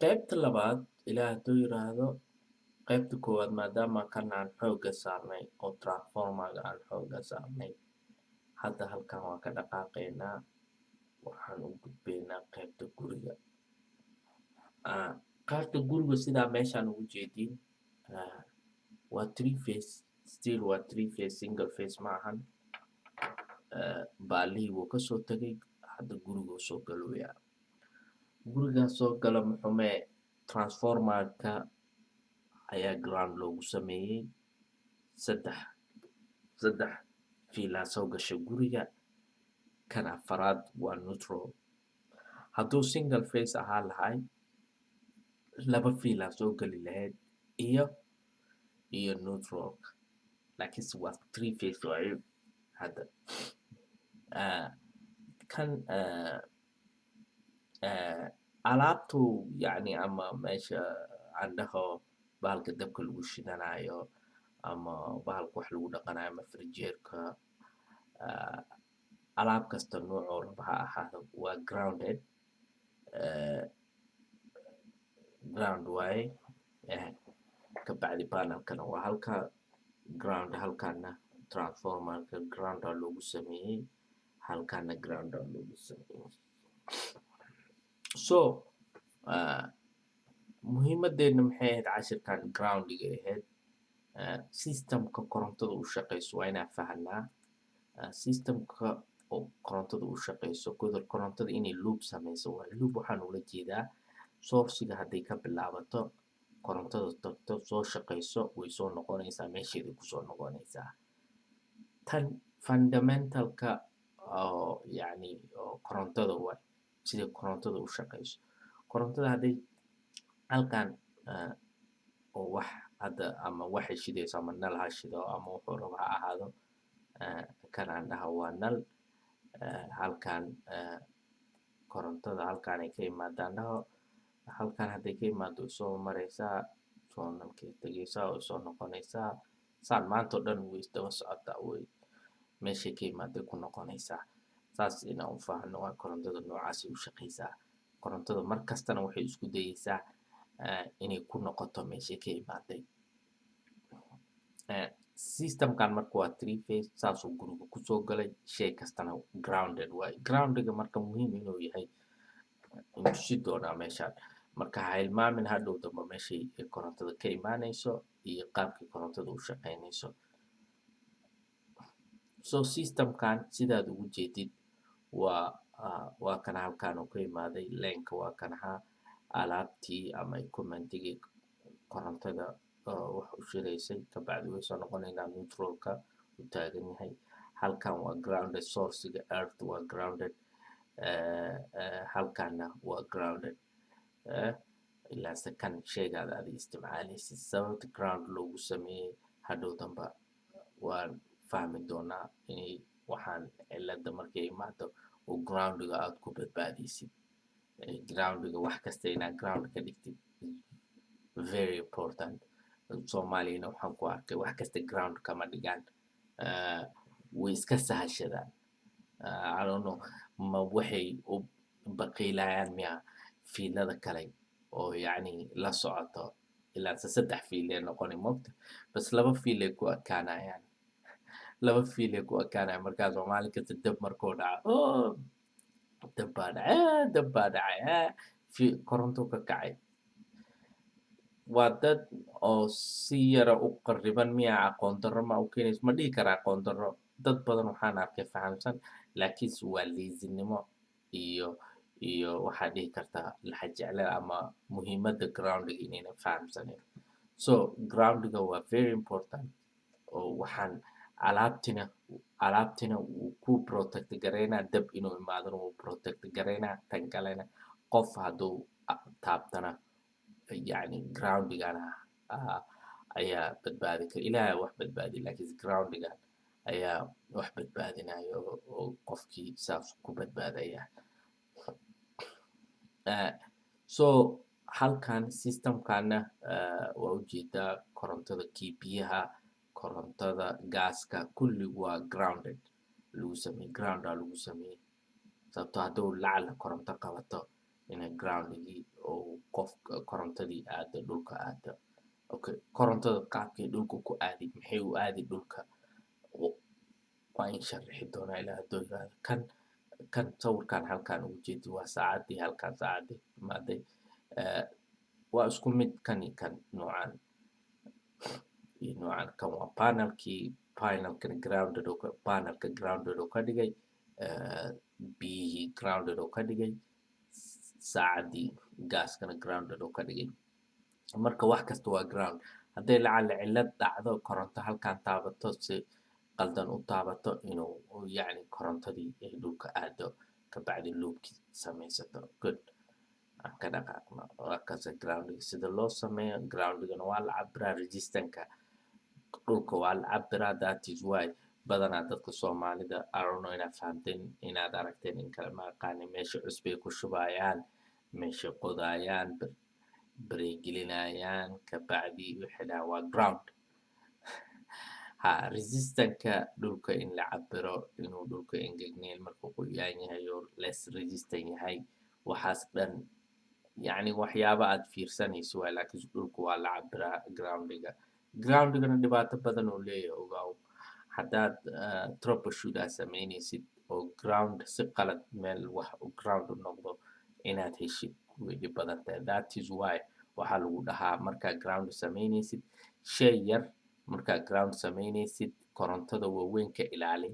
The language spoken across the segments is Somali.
qaybta labaad ilaa hadduu yiraahdo qaybta koowaad maadaama kan aan xooga saarnay oo transformer-ga aan xooga saarnay hadda halkan waan ka dhaqaaqaynaa waxaan u gudbaynaa qaybta guriga qaybta guriga sidaa meeshaan ugu jeediin waa three phase still waa three phase single phase ma ahan baalihii wuu kasoo tagay hadda guriguu soo galoyaa gurigaa soo gala muxumee transformer-ka ayaa ground loogu sameeyey saddex fiilaa soo gasha guriga kan afaraad waa neutral hadduu single phase ahaa lahay laba fiilaa soo geli lahayd iyo neutralka laakiinse waa three phase waayo hadda kan alaabtu yacni ama meesha aan dhaho bahalka dabka lagu shidanayo ama bahalka wax lagu dhaqanayo ama frijeerka alaab kasta noocoo raba ha ahaado waa grounded ground waaye kabacdi panelkana waa halka ground halkana transformerka grounda loogu sameeyey halkana grounda loogu sameeyey so muhiimadeena maxay ahayd cashirkan groundiga ahayd systemka korontada u shaqeyso waa inaan fahanaa systemka oo korontada u shaqeyso korontada inay loop sameyso waa loop waxaan ula jeedaa sourciga hadday ka bilaabato korontada tagto soo shaqeyso way soo noqonaysaa meesheeday kusoo noqonaysaa tan fundamentalka oo yacni oo korontada waay sida korontada u shaqeyso korontada hadday halkan oo wax hadda ama waxay shidayso ama nal ha shido ama wuxuu rabo ha ahaado kanaan dhaha waa nal halkan korontada halkan ay ka imaadaan dhaho halkan hadday ka imaado soo maraysaa soo nalkay tegaysaa oo soo noqonaysaa saan maanta oo dhan way isdaba socotaa way meeshay ka imaaday ku noqonaysaa saas inaan u faahno waa korontada noocaasay u shaqeysaa korontada mar kastana waxay isku dayeysaa inay ku noqoto meeshay ka imaaday systemkan marka waa three phase saasuu guriga kusoo galay shay kastana grounded waaye groundiga marka muhiim inuu yahay tusi doonaa meeshaan marka ha hilmaamin hadhow damba meeshay korontada ka imaanayso iyo qaabkii korontada u shaqeynayso so systemkan sidaad ugu jeedid waa kana halkaan uu ka imaaday leenka waa kanaha alaabtii ama equipmentigii korontada wax u shidaysay kabacdi way soo noqonaynaa neutralka uu taagan yahay halkan waa grounded sourciga earth waa grounded halkana waa grounded ilaase kan shaygaada aad isticmaalaysid sababta ground loogu sameeyey hadhow damba waan fahmi doonaa inay waxaan cilada markay imaado oo groundiga aad ku badbaadaysid groundiga wax kasta inaad ground ka dhigtid very important soomaaliyana waxaan ku arkay wax kasta ground kama dhigaan way iska sahashadaan I don't know ma waxay u baqiilayaan miya fiilada kale oo yacni la socoto ilaa saddex fiil ee noqoni moogta bas laba fiil ay ku adkaanayaan markaa soomaali kasta dab markuu dhaco dab baa dhacay koronto ka kacay waa dad oo si yara u qarriban miya aqoon darro ma u keenayso ma dhihi karaa aqoon darro dad badan waxaan arkay fahamsan laakiinse waa liisinimo iyo waxaad dhihi kartaa laxajeclada ama muhiimadda groundiga inayna fahamsanin so groundiga waa very important oo waxaan alaabtina wuu ku protect garaynaa dab inuu imaadana wuu protect garaynaa tan kalena qof hadduu taabtana yacni groundigana ayaa badbaadi kara ilaahay wax badbaadi laakiinse groundigan ayaa wax badbaadinayo oo qofkii saas ku badbaadaya so halkan systemkana waa ujeedaa korontada kii biyaha korontada gaaska kulli waa grounded grounda lagu sameeyey sababto hadduu lacala koronto qabato inay groundigii oo qofka korontadii aado dhulka aado. Okay, korontada qaabkay dhulka ku aadi, maxay u aadi dhulka? Waa in sharixi doonaa ilaa hadduu yiraahdo kan sawirkan halkan ugu jeedi waa saacadii halkan saacadii imaaday. Waa isku mid kan iyo kan noocan iyo noocan. Kan waa panelkan grounded panelka grounded oo ka dhigay biyihii grounded oo ka dhigay saacadii gaaskana grounded oo ka dhigay. Marka wax kasta waa ground. Hadday lacala cillad dhacdo koronto halkan taabato si qaldan u taabato inuu yacni korontadii ay dhulka aado kabacdi loopkii samaysato. Good. Aan ka dhaqaaqno. Waa kaasa grounding sida loo sameeyo. Groundingana waa la cabiraa resistance-ka dhulka waa la cabiraa. That is why badanaa dadka Soomaalida I don't know inaad fahamteen inaad aragteen in kale ma aqaanin meesha cusbay ku shubayaan meesha qodayaan baray gelinayaan kabacdi wixii dhaha waa ground. Resistance-ka dhulka in la cabiro inuu dhulka engegnayn markuu qoyaan yahay oo less resistant yahay waxaas dhan yacni waxyaaba aad fiirsanayso waay laakiin dhulka waa la cabiraa groundingana dhibaato badan uu leeyahay ogaaw. Haddaad troubleshoot aad samaynaysid oo ground si qalad meel wax ground u noqdo inaad heshid way dhib badan tahay. That is why waxaa lagu dhahaa markaa ground samaynaysid shay yar markaa ground samaynaysid korontada waaweyn ka ilaali.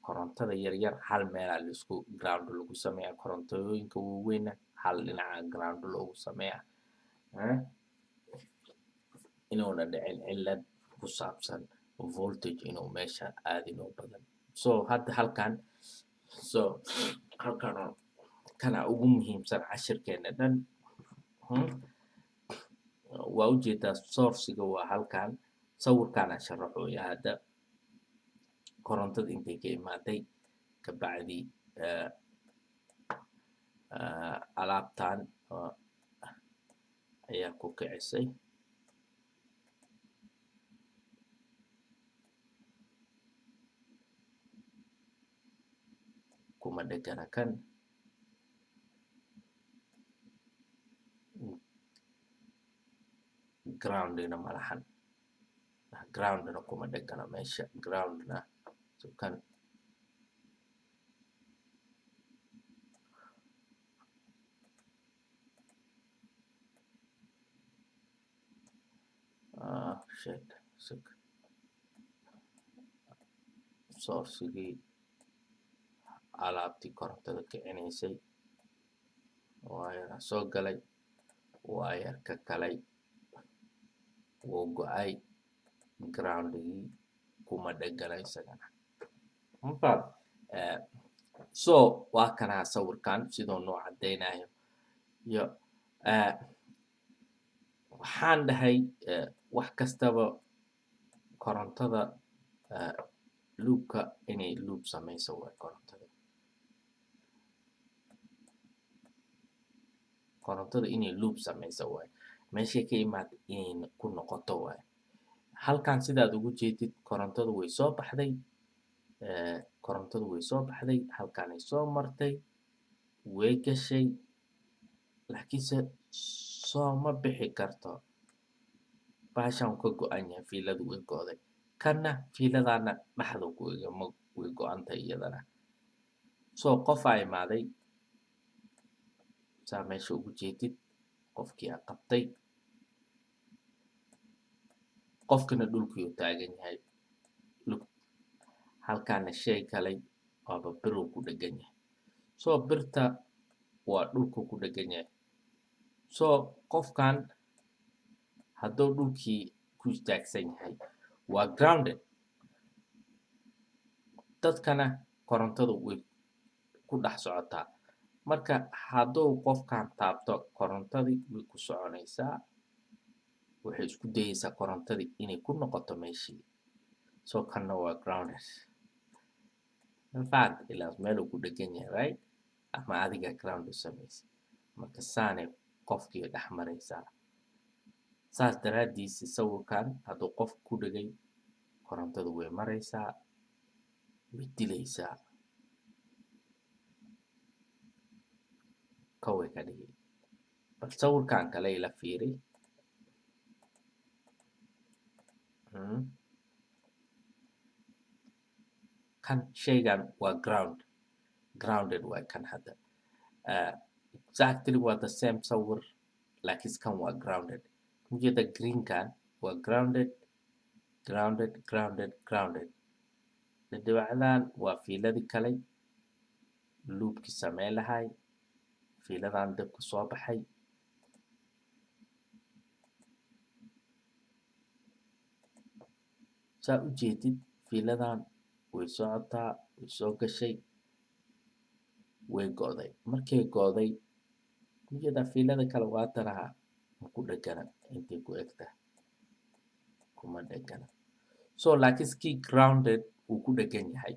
Korontada yaryar hal meelaa laisku ground lagu sameeyaa. Korontooyinka waaweynna hal dhinaca ground loogu sameeyaa. Inuuna dhicin cillad ku saabsan voltage inuu meesha aadin oo badan. Hadda halkan kana ugu muhiimsan cashirkeena dhan. Waa ujeedaa source-ga waa halkan sawirkaana sharaxooya hadda korontada intay ka imaaday kabacdi alaabtan ayaa ku kicisay kuma dhegana kan groundina malahan groundina kuma dhegana meesha groundina kan source-gii alaabtii korontada kicinaysay wire soo galay wire ka kalay wuu go'ay groundgii kuma dhegana isagana. Waa kana sawirkan sidoo noo cadeynayo iyo waxaan dhahay wax kastaba korontada loopka inay loop samayso way korontada inay loop samayso way meeshay ka imaad inay ku noqoto way. Halkan sidaad ugu jeedid korontadu way soo baxday halkanay soo martay way gashay laakiinse sooma bixi karto baashan ka go'an yahay fiiladu way go'day kana fiiladaana dhaxda ku way go'antay iyadana. Qof aa imaaday saa meesha ugu jeedid qofkii aa qabtay qofkana dhulkii uu taagan yahay halkaana shay kalay waaba biruu ku dhegan yahay. Birta waa dhulku ku dhegan yahay. Qofkan hadduu dhulkii ku istaagsan yahay waa grounded. Dadkana korontadu way ku dhex socotaa. Marka hadduu qofkan taabto korontadii way ku soconaysaa waxay isku dayaysaa korontadii inay ku noqoto meeshii. Kana waa grounded. Ilaa meel uu ku dhegan yahay right ama adiga ground u samaysay. Marka saanay qofkii dhex maraysaa. Saas daraadiisa sawirkan hadduu qof ku dhegay korontadu way maraysaa way dilaysaa kaway ka dhigay. bal sawirkan kale ila fiiri. kan shaygan waa grounded waay kan hadda. Exactly waa the same sawir laakiin kan waa grounded. Ujeeda greenkan waa grounded. Dhibicdan waa fiiladii kale loopkii sameyn lahay. Fiiladan dabka soo baxay. Saa u jeedid fiiladan way socotaa, way soo gashay, way go'day. Markay go'day ujeeda fiilada kale waa tanaha ma ku dhegana intay ku egtahay kuma dhegana. So laakiin kii grounded wuu ku dhegan yahay.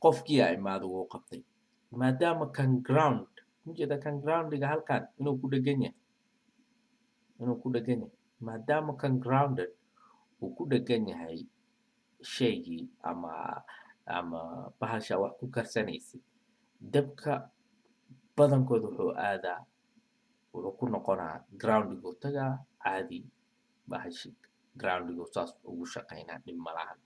Qofkii aa imaado wuu qabtay. Maadaama kan ujeeda kan groundiga halkan inuu ku dhegan yahay. Maadaama kan grounded uu ku dhegan yahay shaygii ama bahasha wax ku karsanaysid, dabka badankood wuxuu ku noqonaa groundigu tagaa caadi bahashi groundigu saas ugu shaqaynaa dhib ma lahan.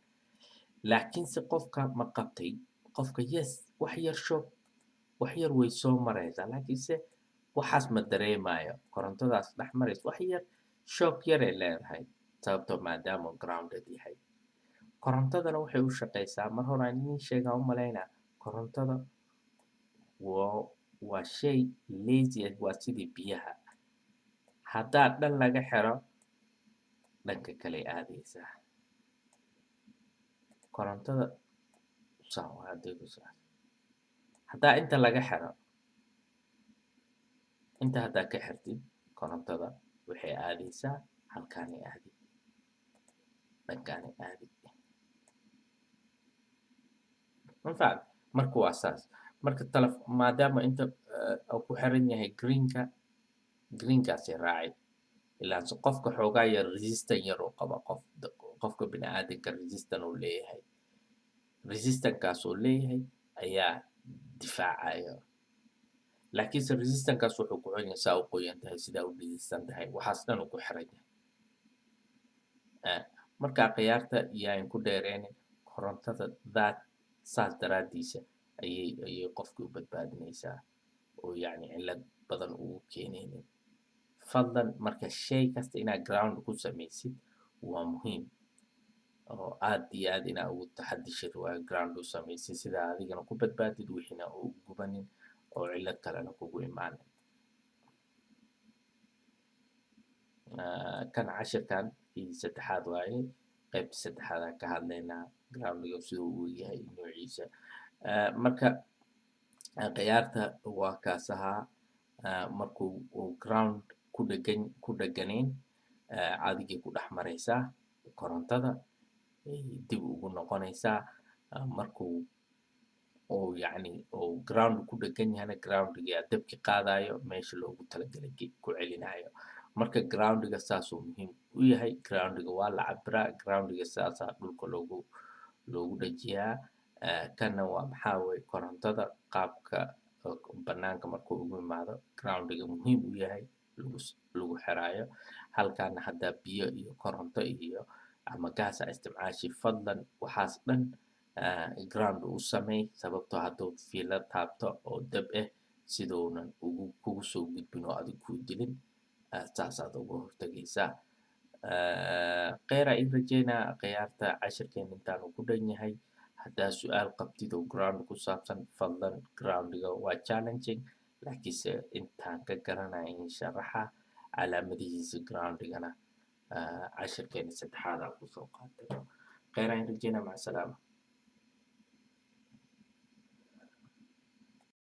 Laakiinse qofka ma qabtay, qofka yes wax yar way soo maraysaa laakiinse waxaas ma dareemayo. Korontadaas dhex maraysa wax yar shock yaray leedahay sababtoo maadaama grounded yahay. Korontadana waxay u shaqaysaa mar hore aan idiin sheegaa u malaynaa korontada waa shay lazy ah, waa sidii biyaha. Haddaa dhan laga xiro dhanka kale aadaysaa. Korontada haddaa inta laga xiro inta haddaa ka xirtid korontada waxay aadaysaa halkaanay aadi dhankaanay aadi. Manfact marka waa saas. Marka maadaama inta uu ku xiran yahay greenkaasay raacay. Ilaa qofka xoogaa yar resistance yar uu qaba qofka bini'aadamka resistance uu leeyahay. Resistance uu leeyahay ayaa difaacaya. Laakiinse resistance wuxuu ku xiran yahay saa u qoyan tahay sidaa u dhidisan tahay waxaas dhan uu ku xiran yahay. Marka khiyaarta yaan ku dheereenin korontada saas daraadiisa ayay qofkii u badbaadinaysaa oo yacni cillad badan ugu keenaynin. Fadlan marka shay kasta inaad ground ku samaysid waa muhiim oo aad iyo aad inaad ugu taxadishid waa ground u samaysid sida adigana ku badbaadid wixiina u gubanin oo cillad kalena kugu imaanin. Kan cashirkan saddexaad waaye qaybta saddexaad aan ka hadlaynaa groundiga siduu uu yahay noociisa. Marka khiyaarta waa kaas ahaa markuu uu ground ku dheganayn cadigay ku dhex maraysaa korontada dib ugu noqonaysaa. Markuu uu ground ku dhegan yahayna groundiga dabki qaadayo meesha loogu talagalay ku celinayo. Marka groundiga saasuu muhiim u yahay. Groundiga waa la cabiraa. Groundiga saasaa dhulka loogu dhajiyaa. Kana waa maxaa weeye korontada qaabka banaanka markuu ugu imaado groundiga muhiim u yahay lagu xiraayo. Halkaana haddaa biyo iyo koronto iyo ama gaas aa isticmaashi fadlan waxaas dhan ground u sameey sababtoo hadduu fiilo taabto oo dab ah siduunan kugu soo gudbin oo adig kuu dilin saasaad uga hortagaysaa. Kheyr aan idin rajeynaa khiyaarta cashirkeena intaan uu ku dhan yahay. Haddaa su'aal qabtid oo ground ku saabsan fadlan groundiga waa challenging laakiinse intaan ka garanaya in sharaxa calaamadihiisa groundigana cashirkeena saddexaad aan kusoo qaatay. Kheyr aan idin rajeynaa maca salaama.